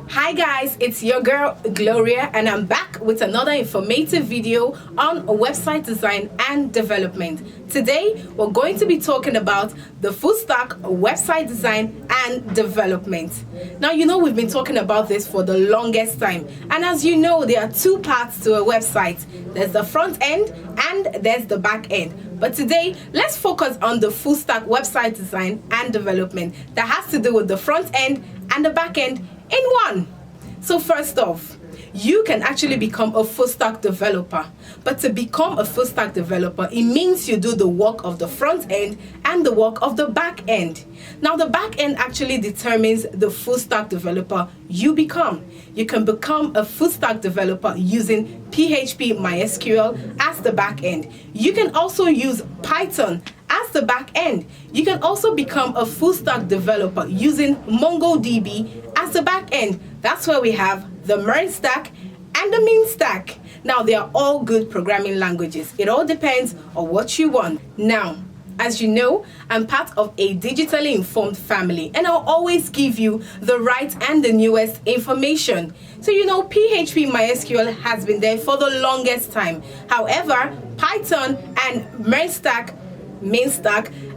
Hi guys, it's your girl Gloria and I'm back with another informative video on website design and development. Today we're going to be talking about the full stack website design and development. Now you know we've been talking about this for the longest time, and as you know there are two parts to a website. There's the front end and there's the back end. But today let's focus on the full stack website design and development that has to do with the front end and the back end in one. So first off, you can actually become a full stack developer. But to become a full stack developer, it means you do the work of the front end and the work of the back end. Now the back end actually determines the full stack developer you become. You can become a full stack developer using PHP-MySQL as the back end. You can also use Python as the back end. You can also become a full stack developer using Mongo DB as the back end. That's where we have the Mern Stack and the Mern Stack. Now they are all good programming languages. It all depends on what you want. Now, as you know, I'm part of a digitally informed family and I'll always give you the right and the newest information. So you know PHP-MySQL has been there for the longest time. However, Python and Mern Stack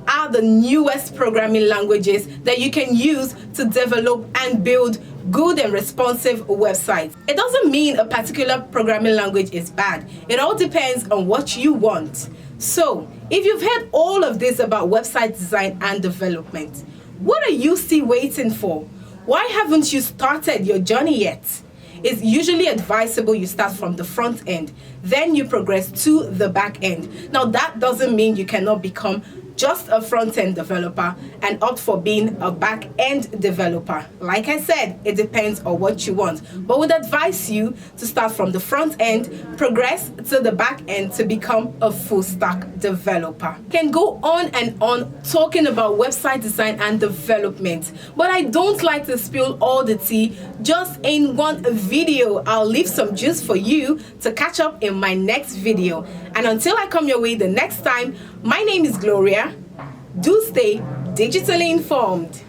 are the newest programming languages that you can use to develop and build good and responsive websites. It doesn't mean a particular programming language is bad. It all depends on what you want. So, if you've heard all of this about website design and development, what are you still waiting for? Why haven't you started your journey yet? It's usually advisable you start from the front end, then you progress to the back end. Now that doesn't mean you cannot become just a front-end developer and opt for being a back-end developer. Like I said, it depends on what you want, but would advise you to start from the front end, progress to the back end to become a full-stack developer. Can go on and on talking about website design and development, but I don't like to spill all the tea just in one video. I'll leave some juice for you to catch up in my next video. And until I come your way the next time, my name is Gloria. Do stay digitally informed.